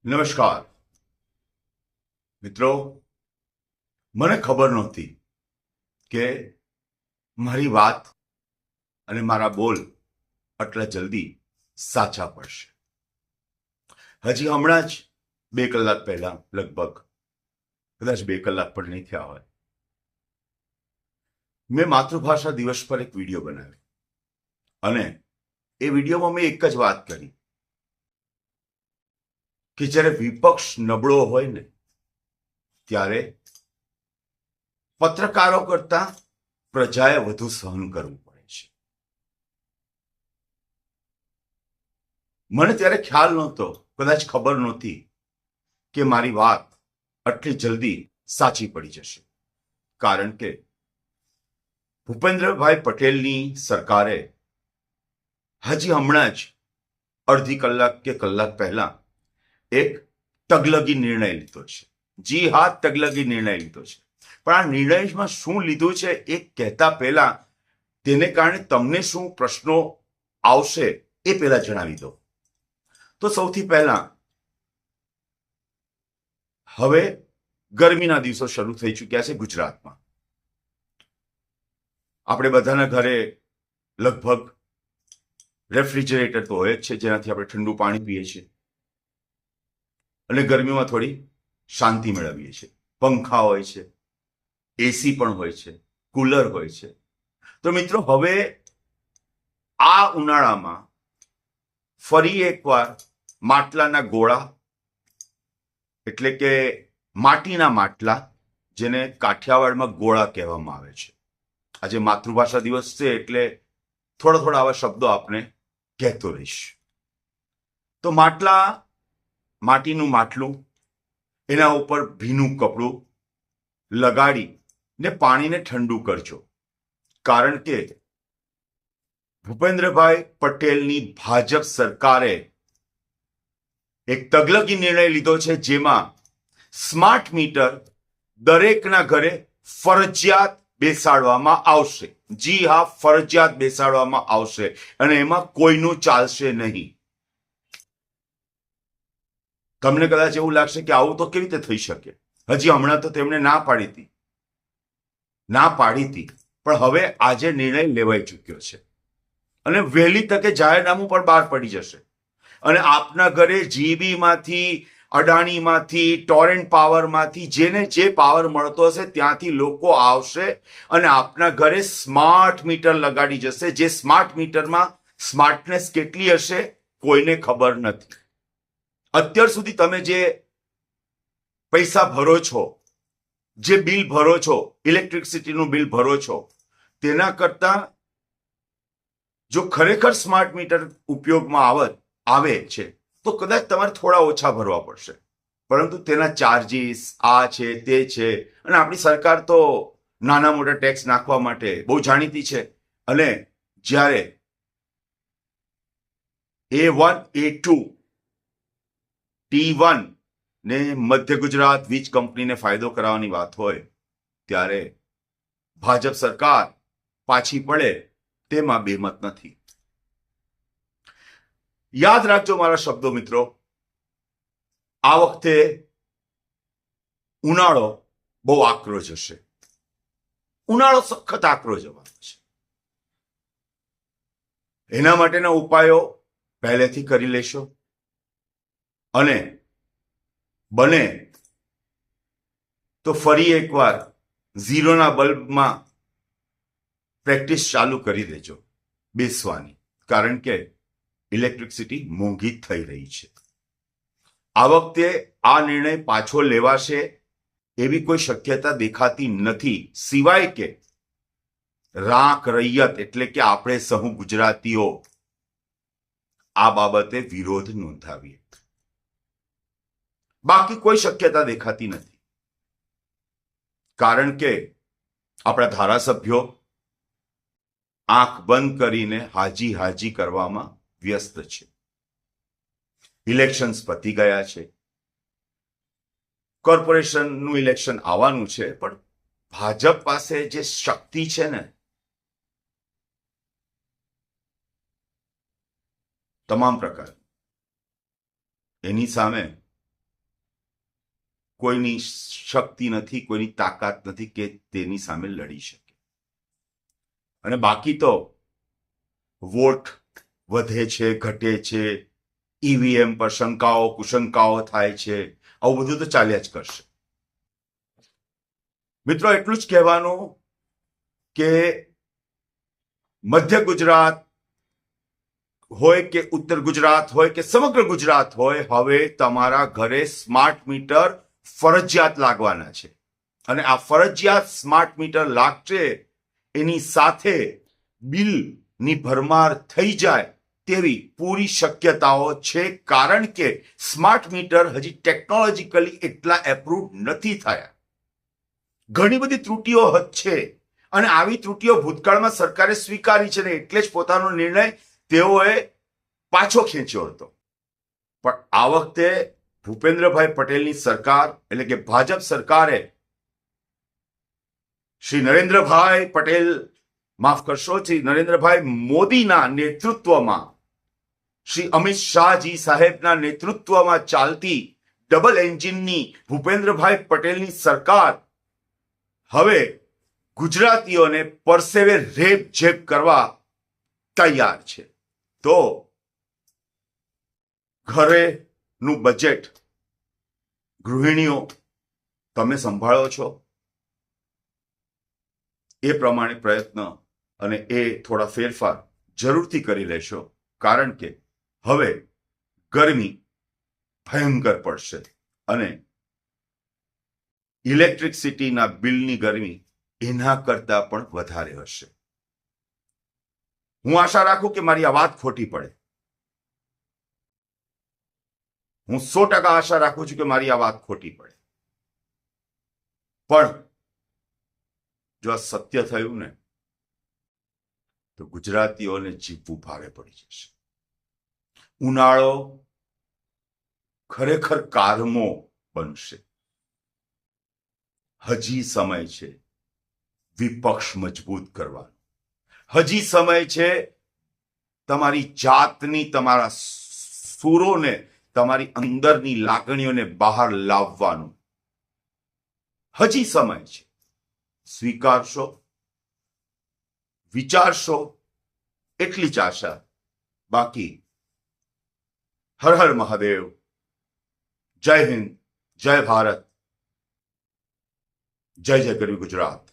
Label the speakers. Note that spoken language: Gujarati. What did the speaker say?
Speaker 1: નમસ્કાર મિત્રો, મને ખબર નહોતી કે મારી વાત અને મારા બોલ આટલા જલ્દી સાચા પડશે. હજી હમણાં જ 2 કલાક પહેલા, લગભગ કદાચ 2 કલાક પણ નહીં થયા હોય, મેં માતૃભાષા દિવસ પર એક વિડીયો બનાવ્યો અને એ વિડીયોમાં મેં એક જ વાત કરી કે જ્યારે વિપક્ષ નબળો હોય ને ત્યારે પત્રકારો કરતા પ્રજાએ વધુ સહન કરવું પડે છે. મને ત્યારે ખ્યાલ નહોતો, કદાચ ખબર નહોતી કે મારી વાત આટલી જલ્દી સાચી પડી જશે. કારણ કે ભૂપેન્દ્રભાઈ પટેલની સરકારે હજી હમણાં જ અડધી કલાક કે કલાક પહેલા એક તગલગી નિર્ણય લીધો છે. જી હા, તગલગી નિર્ણય લીધો છે. પણ આ નિર્ણયમાં શું લીધું છે એ કહેતા પહેલા તેને કારણે તમને શું પ્રશ્નો આવશે એ પહેલા જણાવી દો. તો સૌથી પહેલા, હવે ગરમીના દિવસો શરૂ થઈ ચૂક્યા છે ગુજરાતમાં. આપણે બધાના ઘરે લગભગ રેફ્રિજરેટર તો હોય જ છે, જેનાથી આપણે ઠંડુ પાણી પીએ છીએ અને ગરમીમાં થોડી શાંતિ મેળવીએ છીએ. પંખા હોય છે, એસી પણ હોય છે, કુલર હોય છે. તો મિત્રો, હવે આ ઉનાળામાં ફરી એકવાર માટલાના ગોળા, એટલે કે માટીના માટલા, જેને કાઠિયાવાડમાં ગોળા કહેવામાં આવે છે. આજે માતૃભાષા દિવસ છે એટલે થોડા થોડા આવા શબ્દો આપને કહેતો રહીશ. તો માટીનું માટલું, એના ઉપર ભીનું કપડું લગાડી ને પાણીને ઠંડુ કરજો. કારણ કે ભૂપેન્દ્રભાઈ પટેલની ભાજપ સરકારે એક તગલગી નિર્ણય લીધો છે, જેમાં સ્માર્ટ મીટર દરેકના ઘરે ફરજિયાત બેસાડવામાં આવશે. જી હા, ફરજિયાત બેસાડવામાં આવશે અને એમાં કોઈનું ચાલશે નહીં. તમને કદાચ એવું લાગશે કે આવું તો કેવી રીતે થઈ શકે? હજી હમણાં તો તેમણે ના પાડી હતી, પણ હવે આજે નિર્ણય લેવાઈ ચૂક્યો છે અને વહેલી તકે જાહેરનામું પણ બહાર પડી જશે. અને આપના ઘરે જીબીમાંથી, અડાણીમાંથી, ટોરેન્ટ પાવરમાંથી, જેને જે પાવર મળતો હશે ત્યાંથી લોકો આવશે અને આપના ઘરે સ્માર્ટ મીટર લગાડી જશે. જે સ્માર્ટ મીટરમાં સ્માર્ટનેસ કેટલી હશે કોઈને ખબર નથી. અત્યાર સુધી તમે જે પૈસા ભરો છો, જે બિલ ભરો છો, ઇલેક્ટ્રિસિટીનું બિલ ભરો છો, તેના કરતા જો ખરેખર સ્માર્ટ મીટર ઉપયોગમાં આવે છે તો કદાચ તમારે થોડા ઓછા ભરવા પડશે. પરંતુ તેના ચાર્જીસ આ છે, તે છે, અને આપણી સરકાર તો નાના મોટા ટેક્સ નાખવા માટે બહુ જાણીતી છે. અને જ્યારે A1, A2, T1 ને મધ્ય ગુજરાત વીજ કંપનીને ફાયદો કરાવવાની વાત હોય ત્યારે ભાજપ સરકાર પાછી પડે તેમાં બેમત નથી. યાદ રાખજો મારા શબ્દો મિત્રો, આ વખતે ઉનાળો બહુ આકરો જશે. ઉનાળો સખત આકરો જવાનો છે. એના માટેના ઉપાયો પહેલેથી કરી લેશો અને બને તો ફરી એકવાર ઝીરોના બલ્બમાં પ્રેક્ટિસ ચાલુ કરી દેજો બેસવાની. કારણ કે ઇલેક્ટ્રિસિટી મોંઘી થઈ રહી છે. આ વખતે આ નિર્ણય પાછો લેવાશે એવી કોઈ શક્યતા દેખાતી નથી, સિવાય કે રાખ રૈયત એટલે કે આપણે સહુ ગુજરાતીઓ આ બાબતે વિરોધ નોંધાવીએ. બાકી કોઈ શક્યતા દેખાતી નથી. કારણ કે આપણા ધારાસભ્યો આંખ બંધ કરીને હાજી કરવામાં વ્યસ્ત છે. ઇલેક્શન્સ પતી ગયા છે, કોર્પોરેશનનું ઇલેક્શન આવવાનું છે, પણ ભાજપ પાસે જે શક્તિ છે ને, તમામ પ્રકાર, એની સામે કોઈની શક્તિ નથી, કોઈની તાકાત નથી કે તેની સામે લડી શકે. અને બાકી તો વોટ વધે છે, ઘટે છે, ઈવીએમ પર શંકાઓ કુશંકાઓ થાય છે, આવું બધું તો ચાલ્યા જ કરશે. મિત્રો, એટલું જ કહેવાનું કે મધ્ય ગુજરાત હોય કે ઉત્તર ગુજરાત હોય કે સમગ્ર ગુજરાત હોય, હવે તમારા ઘરે સ્માર્ટ મીટર ફરજિયાત લાગવાના છે. અને આ ફરજિયાત સ્માર્ટ મીટર લાગશે, એની સાથે બિલની ભરમાર થઈ જાય તેવી પૂરી શક્યતાઓ છે. કારણ કે સ્માર્ટ મીટર હજી ટેકનોલોજીકલી એટલા એપ્રુવ નથી થયા. ઘણી બધી ત્રુટીઓ છે અને આવી ત્રુટીઓ ભૂતકાળમાં સરકારે સ્વીકારી છે ને એટલે જ પોતાનો નિર્ણય તેઓએ પાછો ખેંચ્યો હતો. પણ આ વખતે ભૂપેન્દ્રભાઈ પટેલની સરકાર એટલે કે ભાજપ સરકારે શ્રી નરેન્દ્રભાઈ પટેલ, માફ કરશો, શ્રી નરેન્દ્રભાઈ મોદીના નેતૃત્વમાં, શ્રી અમિત શાહજી સાહેબના નેતૃત્વમાં ચાલતી ડબલ એન્જિનની ભૂપેન્દ્રભાઈ પટેલની સરકાર હવે ગુજરાતીઓને પરસેવે રેપ જેપ કરવા તૈયાર છે. તો ઘરેનું બજેટ ગૃહિણીઓ તમે સંભાળો છો, એ પ્રમાણે પ્રયત્ન અને એ થોડા ફેરફાર જરૂરથી કરી લેશો. કારણ કે હવે ગરમી ભયંકર પડશે અને ઇલેક્ટ્રિસિટીના બિલની ગરમી એના કરતા પણ વધારે હશે. હું આશા રાખું કે મારી આ વાત ખોટી પડે. હું 100% આશા રાખું છું કે મારી આ વાત ખોટી પડે. પણ જો આ સત્ય થયું ને તો ગુજરાતીઓને જીવવું ભારે પડી જશે. ઉનાળો ખરેખર કારમો બનશે. હજી સમય છે વિપક્ષ મજબૂત કરવાનો. હજી સમય છે તમારી જાતની, તમારા સુરોને, તમારી અંદરની લાગણીઓને બહાર લાવવાનું. હજી સમય છે. સ્વીકારશો, વિચારશો, એટલી જ આશા. બાકી હર હર મહાદેવ. જય હિન્દ, જય ભારત, જય જય ગરવી ગુજરાત.